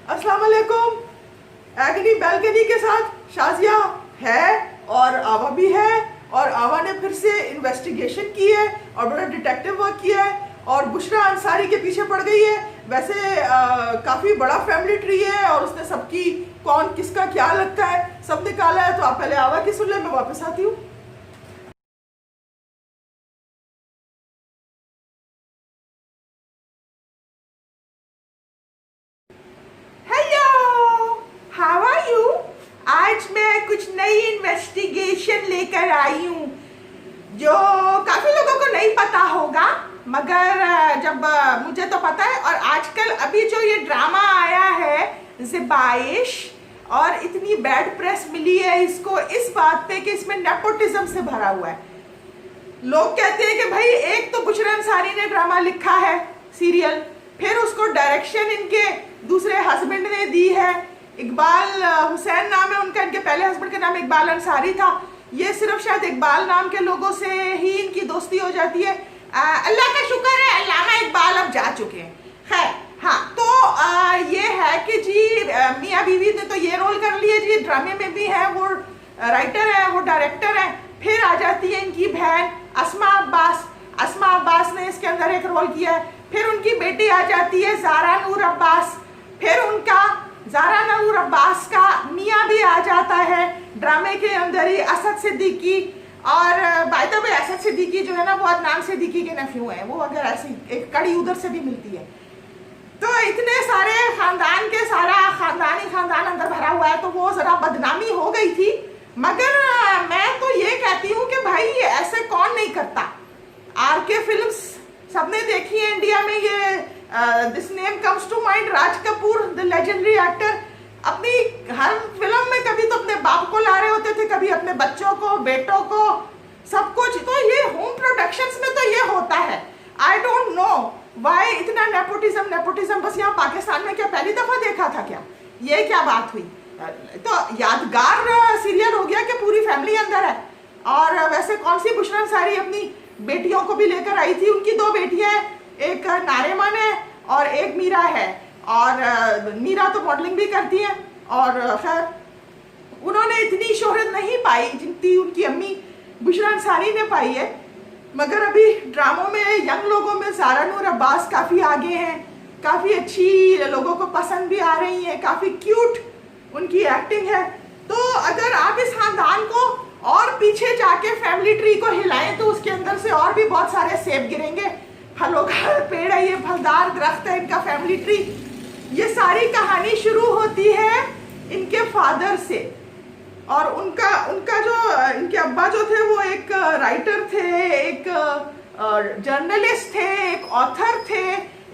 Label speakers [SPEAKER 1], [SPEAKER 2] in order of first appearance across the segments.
[SPEAKER 1] अस्सलाम वालेकुम। Agony balcony के साथ शाजिया है और आवा भी है, और आवा ने फिर से इन्वेस्टिगेशन की है और बड़ा डिटेक्टिव वर्क किया है और बुशरा अंसारी के पीछे पड़ गई है। वैसे काफ़ी बड़ा फैमिली ट्री है और उसने सबकी कौन किसका क्या लगता है सब निकाला है। तो आप पहले आवा की सुन ले, मैं वापस आती हूँ। How are you? आज मैं कुछ नई इन्वेस्टिगेशन लेकर आई हूँ जो काफी लोगों को नहीं पता होगा, मगर जब मुझे तो पता है। और आजकल अभी जो ये ड्रामा आया है ज़िबाइश, और इतनी बैड प्रेस मिली है इसको इस बात पे कि इसमें नेपोटिज्म से भरा हुआ है। लोग कहते हैं कि भाई एक तो बुशरा अंसारी ने ड्रामा लिखा है सीरियल, फिर उसको डायरेक्शन इनके दूसरे हस्बैंड ने दी है, इकबाल हुसैन नाम है उनका, इनके पहले हस्बैंड का नाम इकबाल अंसारी था। ये सिर्फ शायद इकबाल नाम के लोगों से ही इनकी दोस्ती हो जाती है। अल्लाह का शुक्र है अल्लामा इकबाल अब जा चुके हैं। खैर हाँ, तो ये है कि जी मियाँ बीवी ने तो ये रोल कर लिए जी, ड्रामे में भी है, वो राइटर है, वो डायरेक्टर है। फिर आ जाती है इनकी बहन अस्मा अब्बास। अस्मा अब्बास ने इसके अंदर एक रोल किया है। फिर उनकी बेटी आ जाती है ज़ारा नूर अब्बास। फिर उनका ज़ारा नूर अब्बास का मियाँ भी आ जाता है ड्रामे के अंदर ही, असद सिद्दीकी। और by the way Asad Siddiqui जो है ना वो अदनान सिद्दीकी के नेफ्यू हैं, वो अगर ऐसी एक कड़ी उधर से भी मिलती है। तो इतने सारे खानदान के सारा खानदान अंदर भरा हुआ है, तो वो ज़रा बदनामी हो गई थी। मगर मैं तो ये कहती हूँ कि भाई ऐसे कौन नहीं करता। आरके फिल्म्स सबने देखी है इंडिया में। ये this name comes to mind, Raj Kapoor the legendary actor. अपनी हर फिल्म में कभी तो अपने बाप को ला रहे होते थे, कभी अपने बच्चों को, बेटों को, सब कुछ। तो ये होम प्रोडक्शंस में तो ये होता है। आई डोंट नो वाई इतना नेपोटिज्म बस यहाँ पाकिस्तान में क्या पहली दफा देखा था क्या? ये क्या बात हुई? तो यादगार सीरियल हो गया कि पूरी फैमिली अंदर है। और वैसे कौन सी बुशरा अंसारी अपनी बेटियों को भी लेकर आई थी। उनकी दो बेटियां हैं, एक नारेमन है और एक मीरा है। और मीरा तो मॉडलिंग भी करती है। और खैर उन्होंने इतनी शोहरत नहीं पाई जितनी उनकी अम्मी बुशरा अंसारी ने पाई है। मगर अभी ड्रामों में यंग लोगों में ज़ारा नूर अब्बास काफ़ी आगे हैं, काफ़ी अच्छी लोगों को पसंद भी आ रही हैं, काफ़ी क्यूट उनकी एक्टिंग है। तो अगर आप इस खानदान को और पीछे जाके फैमिली ट्री को हिलाएं तो उसके अंदर से और भी बहुत सारे सेब गिरेंगे। फलों का पेड़ है, ये फलदार दरख्त है इनका फैमिली ट्री। ये सारी कहानी शुरू होती है इनके फादर से। और उनका जो इनके अब्बा जो थे वो एक राइटर थे, एक जर्नलिस्ट थे, एक ऑथर थे,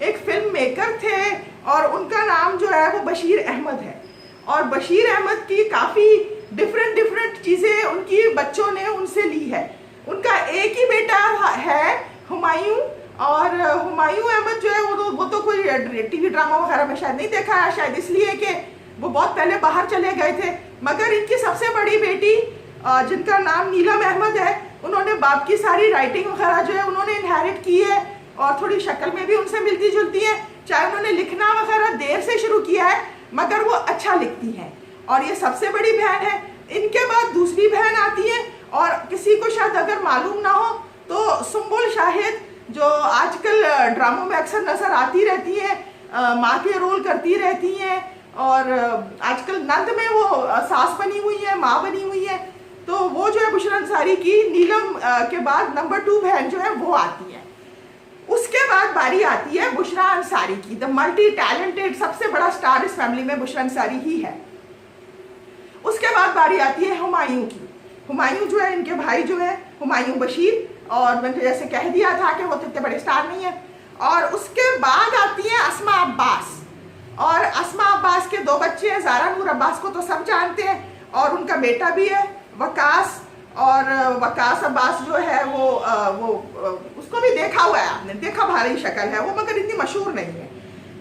[SPEAKER 1] एक फिल्म मेकर थे। और उनका नाम जो है वो बशीर अहमद है। और बशीर अहमद की काफ़ी डिफरेंट चीज़ें उनकी बच्चों ने उनसे ली है। उनका एक ही बेटा है हुमायूं, और हुमायूं अहमद जो है वो तो कोई टीवी ड्रामा वगैरह में शायद नहीं देखा है, शायद इसलिए कि वो बहुत पहले बाहर चले गए थे। मगर इनकी सबसे बड़ी बेटी जिनका नाम नीलम अहमद है, उन्होंने बाप की सारी राइटिंग वगैरह जो है उन्होंने इनहेरिट की है और थोड़ी शक्ल में भी उनसे मिलती जुलती है। चाहे उन्होंने लिखना वगैरह देर से शुरू किया है मगर वो अच्छा लिखती हैं। और ये सबसे बड़ी बहन है। इनके बाद दूसरी बहन आती है, और किसी को शायद अगर मालूम ना हो तो सुम्बुल शाहिद, जो आजकल ड्रामों में अक्सर नजर आती रहती है, माँ के रोल करती रहती हैं। और आजकल नंद में वो सास बनी हुई है, माँ बनी हुई है। तो वो जो है बुशरा अंसारी की नीलम के बाद नंबर 2 बहन जो है वो आती है। उसके बाद बारी आती है बुशरा अंसारी की, द मल्टी टैलेंटेड सबसे बड़ा स्टार इस फैमिली में बुशरा अंसारी ही है। उसके बाद बारी आती है हुमायूं की। हुमायूं जो है इनके भाई जो है हुमायूं बशीर, और मैंने जैसे कह दिया था कि वो इतने बड़े स्टार नहीं है। और उसके बाद आती है अस्मा अब्बास। और अस्मा अब्बास के 2 बच्चे हैं। ज़ारा नूर अब्बास को तो सब जानते हैं, और उनका बेटा भी है वकास। और वकास अब्बास जो है वो उसको भी देखा हुआ है आपने, देखा भारी शक्ल है वो, मगर इतनी मशहूर नहीं है।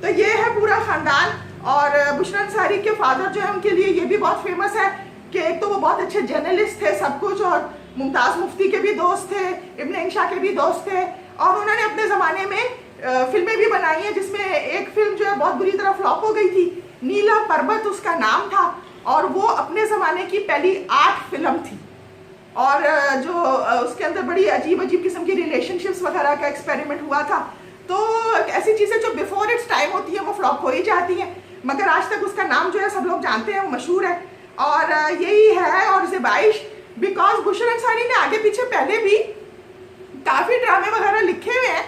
[SPEAKER 1] तो ये है पूरा ख़ानदान। और बुशरा अंसारी के फादर जो है उनके लिए ये भी बहुत फेमस है कि एक तो वो बहुत अच्छे जर्नलिस्ट थे सब कुछ, और मुमताज़ मुफ्ती के भी दोस्त थे, इब्न इंशा के भी दोस्त थे। और उन्होंने अपने ज़माने में फिल्में भी बनाई हैं, जिसमें एक फिल्म जो है बहुत बुरी तरह फ्लॉप हो गई थी, नीला पर्वत उसका नाम था, और वो अपने ज़माने की पहली आर्ट फिल्म थी। और जो उसके अंदर बड़ी अजीब अजीब किस्म की रिलेशनशिप्स वगैरह का एक्सपेरिमेंट हुआ था। तो ऐसी चीज़ें जो बिफोर इट्स टाइम होती हैं वो फ्लॉप हो ही जाती हैं, मगर आज तक उसका नाम जो है सब लोग जानते हैं, वो मशहूर है। और यही है। और ज़ेबाइश, बिकॉज बुशरा अंसारी ने आगे पीछे पहले भी काफ़ी ड्रामे वगैरह लिखे हुए हैं,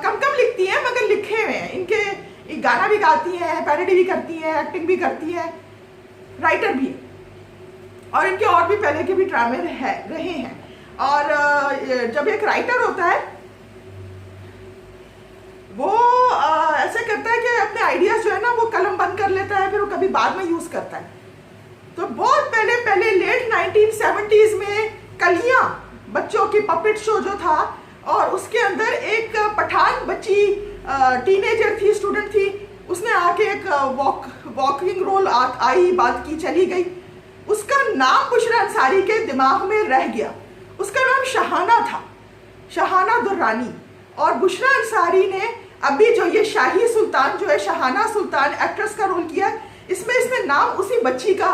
[SPEAKER 1] कम कम लिखती हैं मगर लिखे हुए हैं। इनके गाना भी गाती हैं, पैरोडी भी करती हैं, एक्टिंग भी करती हैं, राइटर भी है, और इनके और भी पहले के भी ड्रामे रहे हैं। और जब एक राइटर होता है वो ऐसे करता है कि अपने आइडियाज जो है ना वो कलम बंद कर लेता है, फिर वो कभी बाद में यूज करता है। तो बहुत पहले पहले लेट 1970s में कलियां बच्चों की पपेट शो जो था, और उसके अंदर एक पठान बच्ची टीनेजर थी, स्टूडेंट थी, उसने आके एक वॉकिंग रोल आई, बात की, चली गई। उसका नाम बुशरा अंसारी के दिमाग में रह गया। उसका नाम शहाना था, शहाना दुर्रानी। और बुशरा अंसारी ने अभी जो ये शाही सुल्तान जो है, शहाना सुल्तान एक्ट्रेस का रोल किया, इसमें इसने नाम उसी बच्ची का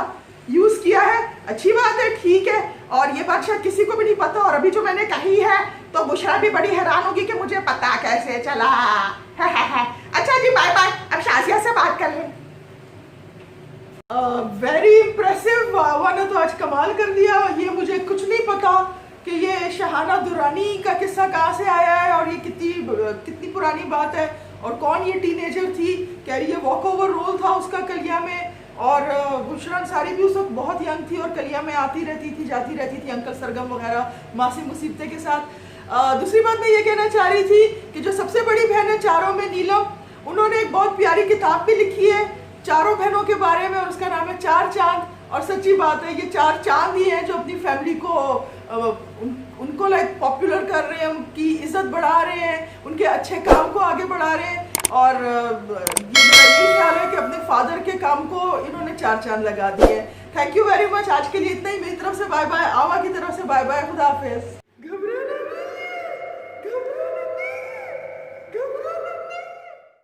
[SPEAKER 1] यूज किया है। अच्छी बात है, ठीक है। और ये बात शायद किसी को भी नहीं पता, और अभी जो मैंने कही है तो बुशरा भी बड़ी हैरान होगी कि मुझे पता कैसे चला। है। अच्छा जी, बाय बाय, अब शाजिया से बात कर लें। वेरी इम्प्रेसिव, वन ने तो आज कमाल कर दिया। ये मुझे कुछ नहीं पता कि ये शहाना दुर्रानी का किस्सा कहाँ से आया है, और ये कितनी पुरानी बात है, और कौन ये टीनेजर थी। कह रही है वॉक ओवर रोल था उसका कलिया में, और बुशरा अंसारी भी उस वक्त बहुत यंग थी और कलिया में आती रहती थी, जाती रहती थी अंकल सरगम वगैरह मासी मुसीबते के साथ। दूसरी बात मैं ये कहना चाह रही थी कि जो सबसे बड़ी बहन है चारों में, नीलम, उन्होंने एक बहुत प्यारी किताब भी लिखी है चारों बहनों के बारे में, और उसका नाम है चार चांद। और सच्ची बात है, ये चार चांद ही हैं जो अपनी फैमिली को उनको लाइक पॉपुलर कर रहे हैं, उनकी इज्जत बढ़ा रहे हैं, उनके अच्छे काम को आगे बढ़ा रहे हैं। और ये मेरा यही ख्याल है कि अपने फादर के काम को इन्होंने चार चांद लगा दिए। Thank you very much. आज के लिए इतना ही। मेरी तरफ से बाय बाय, आवा की तरफ से बाय बाय, खुदा हाफिज।